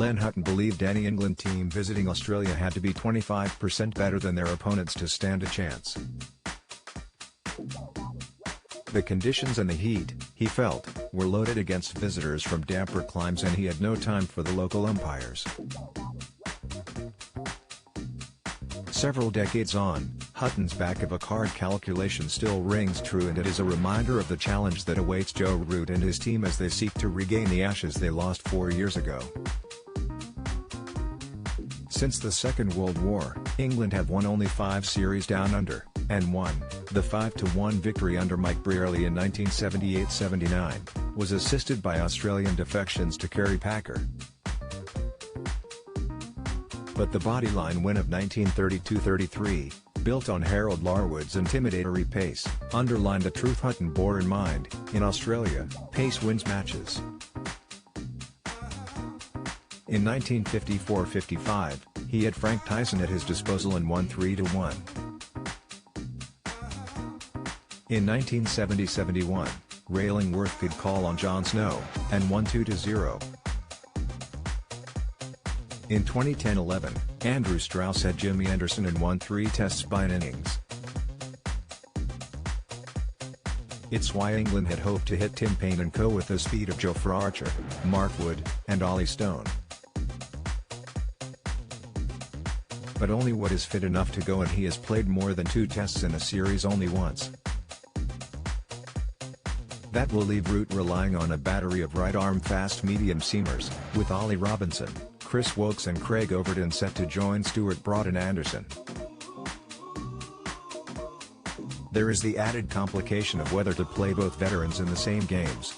Len Hutton believed any England team visiting Australia had to be 25% better than their opponents to stand a chance. The conditions and the heat, he felt, were loaded against visitors from damper climes and he had no time for the local umpires. Several decades on, Hutton's back-of-a-card calculation still rings true, and it is a reminder of the challenge that awaits Joe Root and his team as they seek to regain the Ashes they lost 4 years ago. Since the Second World War, England have won only 5 series down under, and won. The 5-1 victory under Mike Brearley in 1978-79, was assisted by Australian defections to Kerry Packer. But the bodyline win of 1932-33, built on Harold Larwood's intimidatory pace, underlined the truth Hutton bore in mind: in Australia, pace wins matches. In 1954-55, he had Frank Tyson at his disposal and won 3-1. In 1970-71, Ray Illingworth could call on John Snow, and won 2-0. In 2010-11, Andrew Strauss had Jimmy Anderson and won 3 tests by an innings. It's why England had hoped to hit Tim Paine and co. with the speed of Jofra Archer, Mark Wood, and Ollie Stone. But only Wood is fit enough to go, and he has played more than 2 tests in a series only once. That will leave Root relying on a battery of right-arm fast-medium seamers, with Ollie Robinson, Chris Woakes and Craig Overton set to join Stuart Broad and Anderson. There is the added complication of whether to play both veterans in the same games.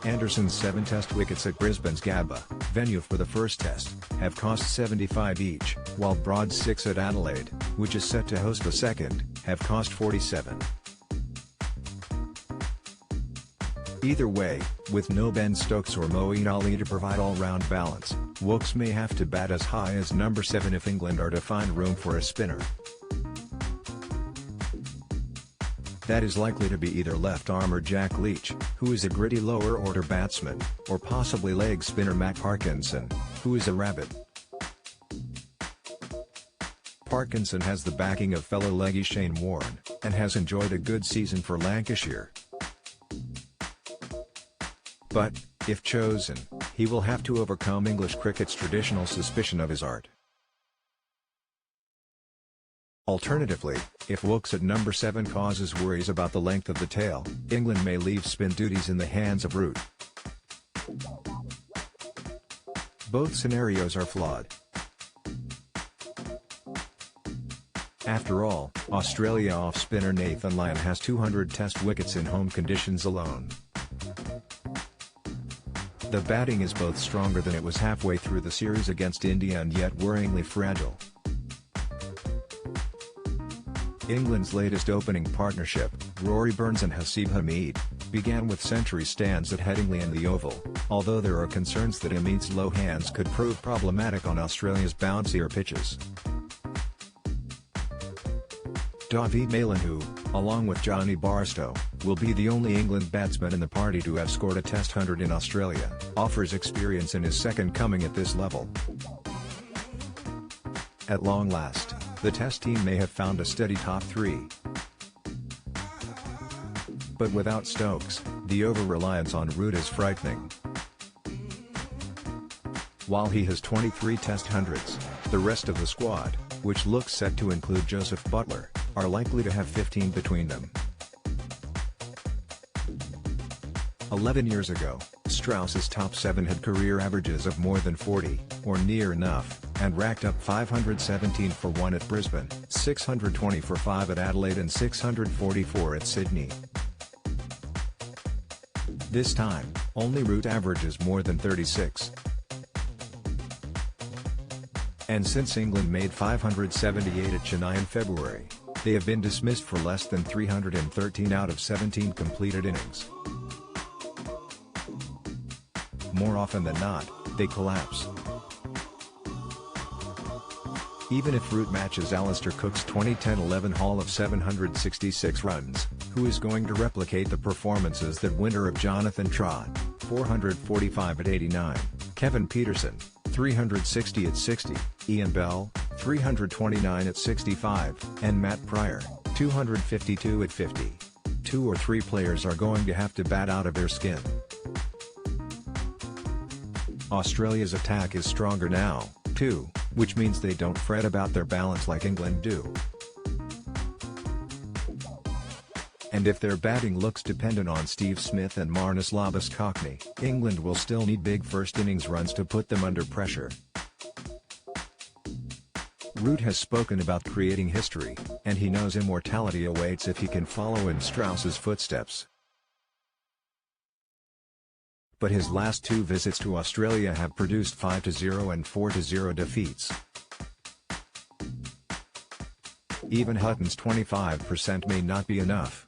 Anderson's 7 Test wickets at Brisbane's Gabba, venue for the first Test, have cost 75 each, while Broad's 6 at Adelaide, which is set to host the second, have cost 47. Either way, with no Ben Stokes or Moeen Ali to provide all-round balance, Woakes may have to bat as high as number 7 if England are to find room for a spinner. That is likely to be either left-armer Jack Leach, who is a gritty lower-order batsman, or possibly leg spinner Matt Parkinson, who is a rabbit. Parkinson has the backing of fellow leggy Shane Warne, and has enjoyed a good season for Lancashire. But, if chosen, he will have to overcome English cricket's traditional suspicion of his art. Alternatively, if Woakes at number 7 causes worries about the length of the tail, England may leave spin duties in the hands of Root. Both scenarios are flawed. After all, Australia off-spinner Nathan Lyon has 200 Test wickets in home conditions alone. The batting is both stronger than it was halfway through the series against India and yet worryingly fragile. England's latest opening partnership, Rory Burns and Haseeb Hameed, began with century stands at Headingley and the Oval, although there are concerns that Hameed's low hands could prove problematic on Australia's bouncier pitches. David Malan, who, along with Johnny Barstow, will be the only England batsman in the party to have scored a Test 100 in Australia, offers experience in his second coming at this level. At long last, the Test team may have found a steady top 3. But without Stokes, the over-reliance on Root is frightening. While he has 23 Test hundreds, the rest of the squad, which looks set to include Joseph Buttler, are likely to have 15 between them. 11 years ago, Strauss's top 7 had career averages of more than 40, or near enough, and racked up 517 for 1 at Brisbane, 620 for 5 at Adelaide and 644 at Sydney. This time, only Root averages more than 36. And since England made 578 at Chennai in February, they have been dismissed for less than 313 out of 17 completed innings. More often than not, they collapse. Even if Root matches Alistair Cook's 2010-11 haul of 766 runs, who is going to replicate the performances that winner of Jonathan Trott, 445 at 89, Kevin Peterson, 360 at 60, Ian Bell, 329 at 65, and Matt Pryor, 252 at 50. 2 or 3 players are going to have to bat out of their skin. Australia's attack is stronger now, too, which means they don't fret about their balance like England do. And if their batting looks dependent on Steve Smith and Marnus Labuschagne, England will still need big first innings runs to put them under pressure. Root has spoken about creating history, and he knows immortality awaits if he can follow in Strauss's footsteps. But his last 2 visits to Australia have produced 5-0 and 4-0 defeats. Even Hutton's 25% may not be enough.